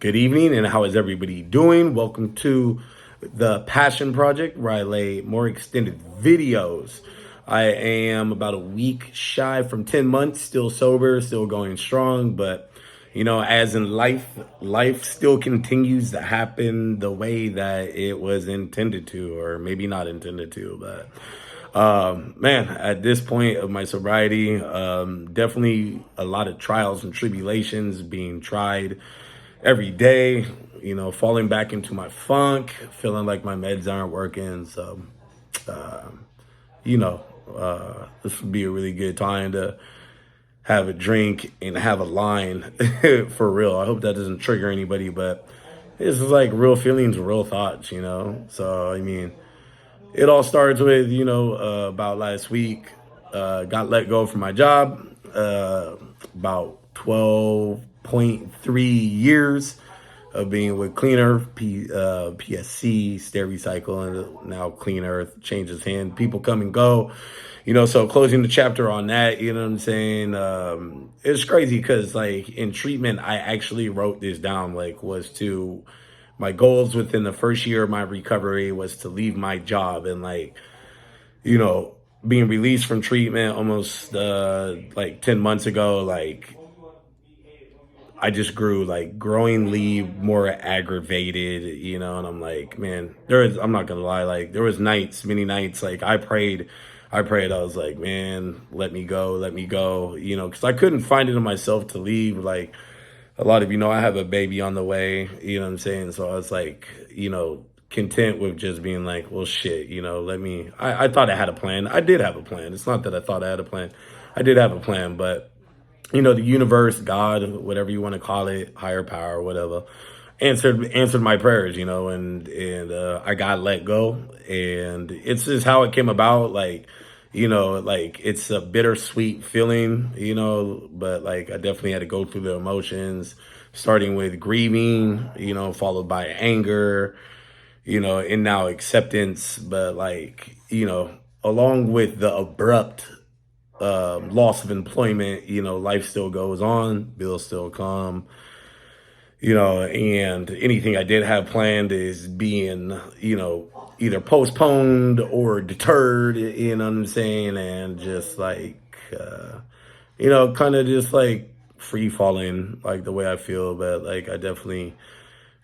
Good evening, and how is everybody doing? Welcome to the Passion Project, where I lay more extended videos. I am about a week shy from 10 months, still sober, still going strong, but as in life still continues to happen the way that it was intended to, or maybe not intended to, but man, at this point of my sobriety, definitely a lot of trials and tribulations being tried every day, falling back into my funk, feeling like my meds aren't working. So, uh, this would be a really good time to have a drink and have a line for real. I hope that doesn't trigger anybody, but this is like real feelings, real thoughts. So, it all starts with, about last week, got let go from my job, about 12.3 years of being with Clean Earth, PSC, Stair Recycle, and now Clean Earth changes hand. People come and go, so closing the chapter on that, you know what I'm saying? It's crazy because, like, in treatment, I actually wrote this down, my goals within the first year of my recovery was to leave my job, and being released from treatment almost 10 months ago, I just grew growingly more aggravated, and I'm like, man, I'm not gonna lie, there was many nights, I prayed, I was like, man, let me go, because I couldn't find it in myself to leave. Like, a lot of I have a baby on the way, you know what I'm saying? So I was like, content with just being like, well, shit, I thought I had a plan. I did have a plan. It's not that I thought I had a plan. I did have a plan, but the universe, God, whatever you want to call it, higher power, whatever, answered my prayers, and I got let go, and it's just how it came about. It's a bittersweet feeling, but I definitely had to go through the emotions, starting with grieving, followed by anger, and now acceptance, but along with the abrupt loss of employment, life still goes on, bills still come, and anything I did have planned is being, either postponed or deterred, you know what I'm saying? And just kind of just free falling, the way I feel. But I definitely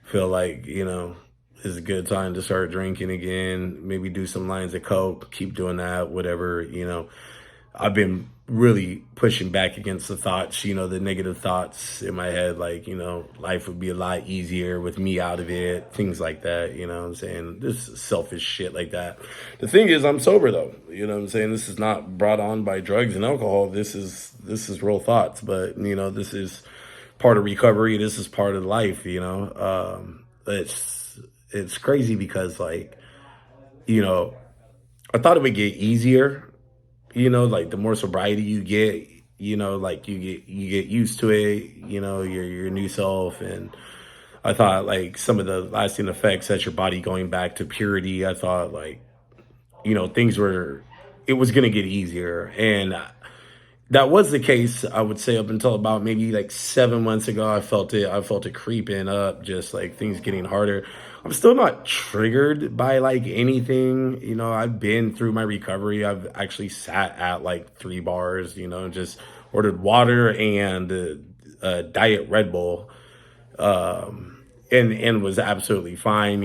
feel it's a good time to start drinking again, maybe do some lines of coke, keep doing that, whatever. I've been really pushing back against the thoughts, the negative thoughts in my head, life would be a lot easier with me out of it, things like that, you know what I'm saying? This selfish shit like that. The thing is, I'm sober though, you know what I'm saying? This is not brought on by drugs and alcohol. This is real thoughts, but this is part of recovery. This is part of life, it's crazy because I thought it would get easier. The more sobriety you get, you get used to it, your new self. And I thought some of the lasting effects, that's your body going back to purity. I thought it was going to get easier. And that was the case, I would say, up until about maybe 7 months ago. I felt it creeping up, just things getting harder. I'm still not triggered by anything. I've been through my recovery. I've actually sat at 3 bars, just ordered water and a diet Red Bull, and was absolutely fine.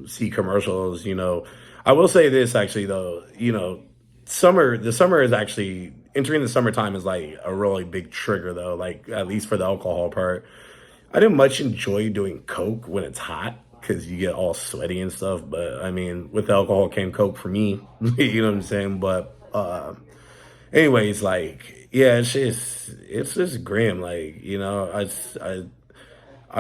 See commercials. I will say this actually though. The summer is actually, entering the summertime is a really big trigger though. At least for the alcohol part. I didn't much enjoy doing coke when it's hot because you get all sweaty and stuff. But with alcohol came coke for me. You know what I'm saying? But anyways, yeah, it's just grim. I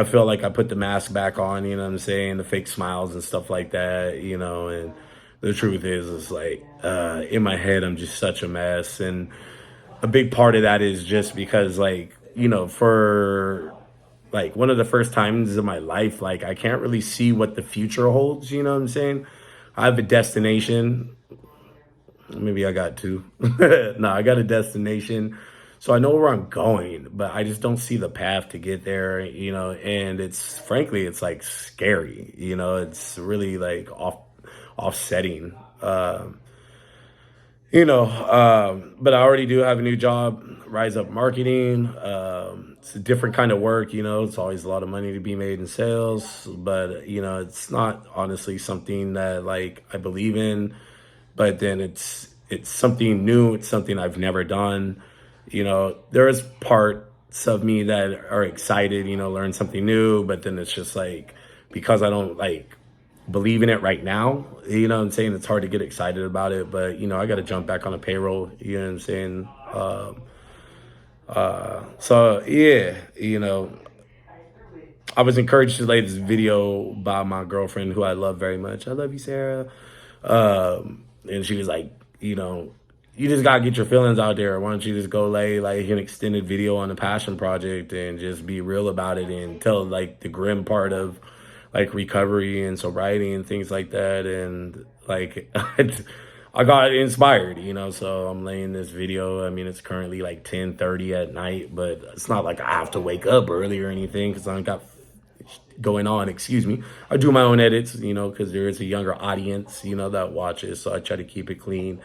feel like I put the mask back on. You know what I'm saying? The fake smiles and stuff like that. And the truth is in my head I'm just such a mess, and a big part of that is just because for one of the first times in my life, I can't really see what the future holds, you know what I'm saying? I have a destination. Maybe I got two. No, I got a destination. So I know where I'm going, but I just don't see the path to get there, and it's frankly, it's like scary, it's really like offsetting. But I already do have a new job, Rise Up Marketing. It's a different kind of work, it's always a lot of money to be made in sales, but it's not honestly something that like I believe in, but then it's something new, it's something I've never done. There is parts of me that are excited, learn something new, but then it's just like because I don't like believe in it right now, what I'm saying? It's hard to get excited about it, but I got to jump back on the payroll, what I'm saying? So yeah, I was encouraged to lay this video by my girlfriend who I love very much. I love you, Sarah. And she was like, you just gotta get your feelings out there. Why don't you just go lay like an extended video on the passion project and just be real about it and tell like the grim part of like recovery and sobriety and things like that. And like I got inspired, so I'm laying this video. I mean, it's currently like 10:30 at night, but it's not like I have to wake up early or anything because I got going on, excuse me. I do my own edits, because there is a younger audience, that watches, so I try to keep it clean.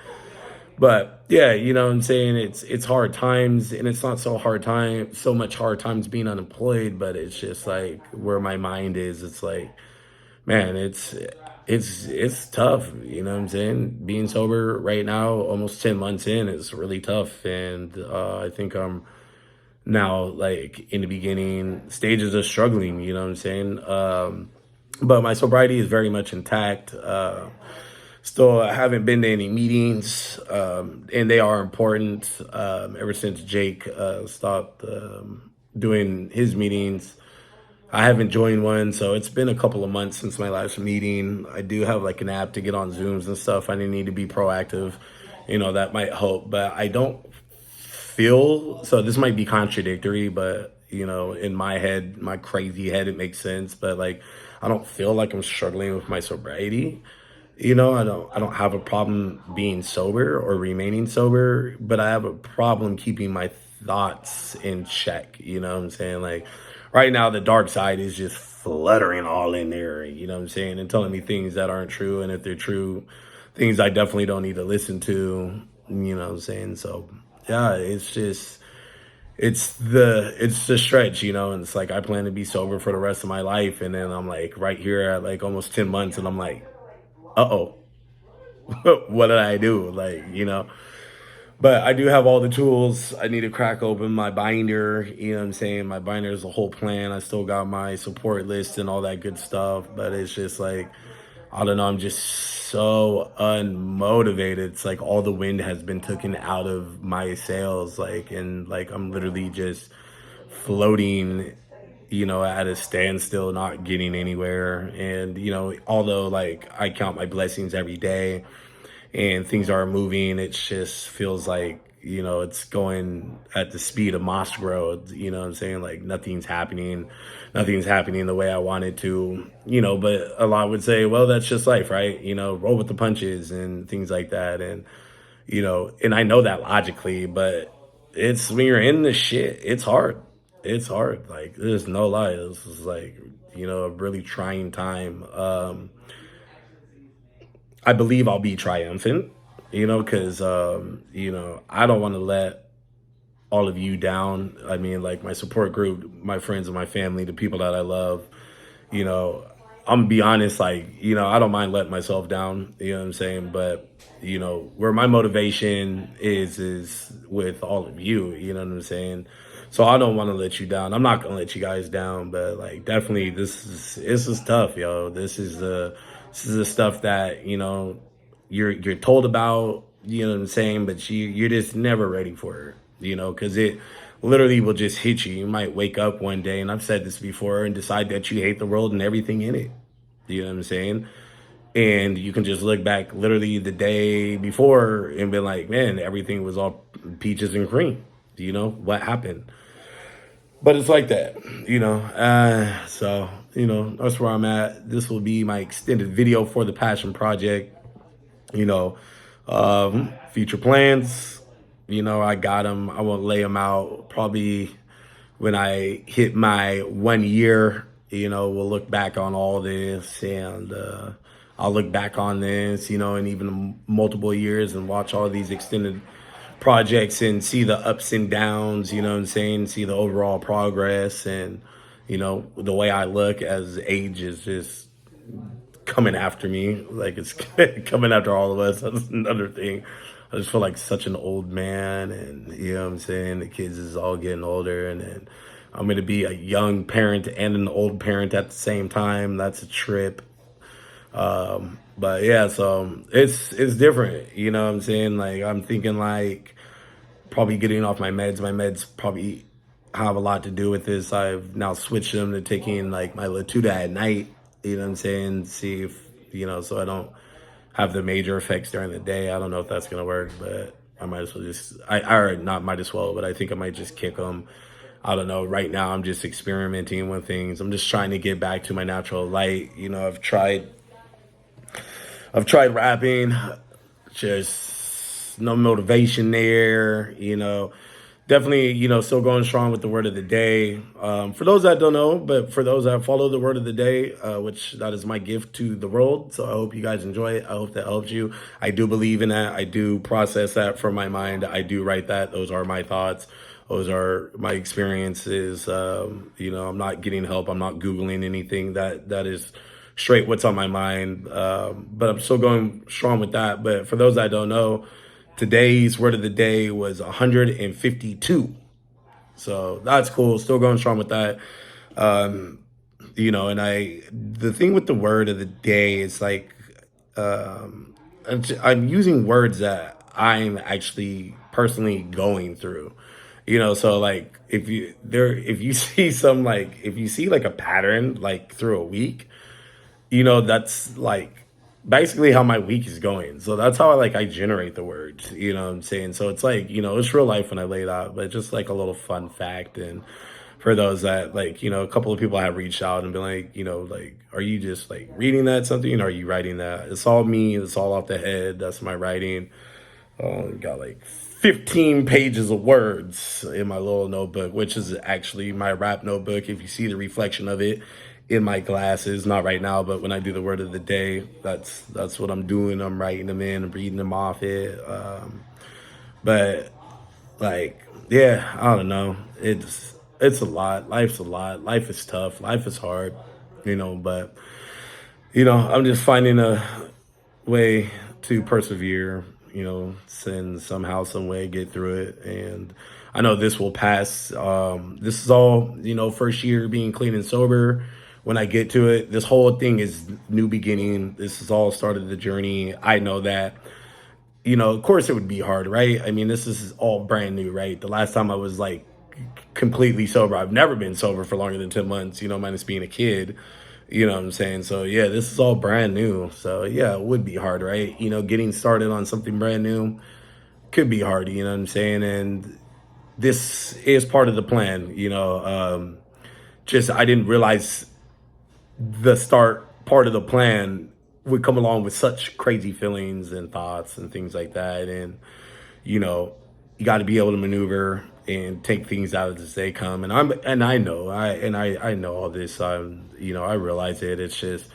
But yeah, what I'm saying, it's hard times, and it's not so much hard times being unemployed, but it's just like where my mind is. It's like, man, it's tough, what I'm saying? Being sober right now, almost 10 months in, is really tough, and I think I'm now like in the beginning stages of struggling, what I'm saying? But my sobriety is very much intact. Still, I haven't been to any meetings, and they are important. Ever since Jake stopped doing his meetings, I haven't joined one, so it's been a couple of months since my last meeting. I do have like an app to get on Zooms and stuff. I need to be proactive, that might help, but I don't feel, so this might be contradictory, but in my head, my crazy head, it makes sense, but like I don't feel like I'm struggling with my sobriety. I don't have a problem being sober or remaining sober, but I have a problem keeping my thoughts in check. What I'm saying? Like right now, the dark side is just fluttering all in there, what I'm saying? And telling me things that aren't true. And if they're true, things I definitely don't need to listen to, what I'm saying? So yeah, it's the stretch, and it's like I plan to be sober for the rest of my life. And then I'm like right here at like almost 10 months and I'm like, uh-oh, what did I do? Like, but I do have all the tools. I need to crack open my binder, what I'm saying? My binder is a whole plan. I still got my support list and all that good stuff, but it's just like, I don't know, I'm just so unmotivated. It's like all the wind has been taken out of my sails, like, and like I'm literally just floating, at a standstill, not getting anywhere. And, although like I count my blessings every day and things are moving, it just feels like, it's going at the speed of moss growth, what I'm saying? Like nothing's happening the way I want it to, but a lot would say, well, that's just life, right? Roll with the punches and things like that. And, and I know that logically, but it's when you're in the shit, it's hard. It's hard. Like there's no lie. This is like, a really trying time. I believe I'll be triumphant, because, I don't want to let all of you down. I mean, like my support group, my friends and my family, the people that I love, you know, I'm gonna be honest, like, I don't mind letting myself down, what I'm saying? But, where my motivation is with all of you, what I'm saying? So I don't want to let you down. I'm not gonna let you guys down, but like definitely this is tough, yo. This is the stuff that, you're told about, what I'm saying, but you're just never ready for it, because it literally will just hit you. You might wake up one day, and I've said this before, and decide that you hate the world and everything in it. You know what I'm saying? And you can just look back literally the day before and be like, man, everything was all peaches and cream. What happened? But it's like that, so, that's where I'm at. This will be my extended video for the Passion Project, future plans. I got them. I won't lay them out. Probably when I hit my 1 year, we'll look back on all this, and I'll look back on this, and even multiple years, and watch all these extended projects and see the ups and downs, you know what I'm saying? See the overall progress, and, the way I look as age is just coming after me. Like, it's coming after all of us. That's another thing. I just feel like such an old man, and you know what I'm saying? The kids is all getting older, and then I'm gonna be a young parent and an old parent at the same time. That's a trip. But yeah, so it's different. You know what I'm saying? Like, I'm thinking like probably getting off my meds. My meds probably have a lot to do with this. I've now switched them to taking like my Latuda at night. You know what I'm saying? See if, so I don't have the major effects during the day. I don't know if that's going to work, but I might as well or not might as well, but I think I might just kick them. I don't know. Right now, I'm just experimenting with things. I'm just trying to get back to my natural light. I've tried rapping, just no motivation there, Definitely, still going strong with the word of the day. For those that don't know, but for those that follow the word of the day, which that is my gift to the world. So I hope you guys enjoy it. I hope that helps you. I do believe in that. I do process that from my mind. I do write that. Those are my thoughts. Those are my experiences. I'm not getting help. I'm not Googling anything. That is straight what's on my mind. But I'm still going strong with that. But for those that don't know, today's word of the day was 152. So that's cool. Still going strong with that. And the thing with the word of the day is like, I'm using words that I'm actually personally going through, so like if you see if you see like a pattern, like through a week, that's like basically how my week is going. So that's how I generate the words, you know what I'm saying? So it's like, it's real life when I lay it out, but just like a little fun fact. And for those that a couple of people have reached out and been like, are you just like reading that something? Or are you writing that? It's all me. It's all off the head. That's my writing. Got like 15 pages of words in my little notebook, which is actually my rap notebook. If you see the reflection of it in my glasses, not right now, but when I do the word of the day, that's what I'm doing. I'm writing them in, I'm reading them off it. But like, yeah, I don't know. It's a lot. Life's a lot. Life is tough. Life is hard, but I'm just finding a way to persevere, and somehow, some way get through it. And I know this will pass. This is all, first year being clean and sober. When I get to it, this whole thing is new beginning. This is all started the journey. I know that, of course it would be hard, right? I mean, this is all brand new, right? The last time I was like completely sober, I've never been sober for longer than 10 months, minus being a kid. You know what I'm saying? So yeah, this is all brand new. So yeah, it would be hard, right? Getting started on something brand new could be hard, you know what I'm saying? And this is part of the plan, just I didn't realize the start part of the plan would come along with such crazy feelings and thoughts and things like that. And, you got to be able to maneuver and take things out as they come. And I know all this. I realize it. It's just,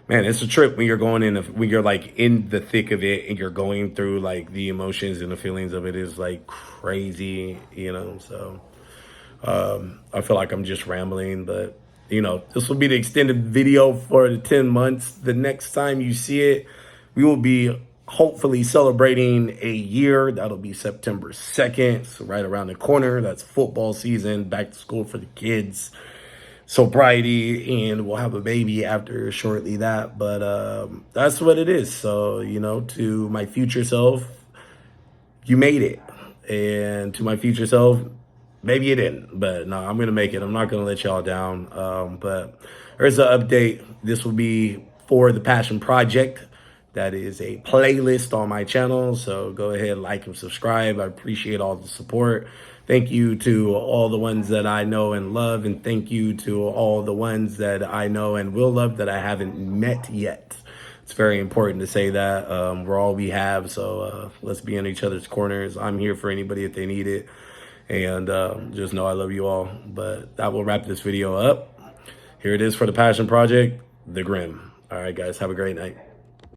man, it's a trip when you're when you're like in the thick of it and you're going through like the emotions and the feelings of it is like crazy, so, I feel like I'm just rambling, but this will be the extended video for the 10 months. The next time you see it, we will be hopefully celebrating a year. That'll be September 2nd. So right around the corner. That's football season, back to school for the kids, sobriety, and we'll have a baby after shortly that. But that's what it is. So, to my future self, you made it. And to my future self, maybe you didn't, but no, I'm going to make it. I'm not going to let y'all down. But there's an update. This will be for the Passion Project. That is a playlist on my channel. So go ahead, like and subscribe. I appreciate all the support. Thank you to all the ones that I know and love. And thank you to all the ones that I know and will love that I haven't met yet. It's very important to say that. We're all we have, so let's be in each other's corners. I'm here for anybody if they need it, and just know I love you all. But that will wrap this video up. Here it is for the Passion Project, The Grim. All right, guys, have a great night.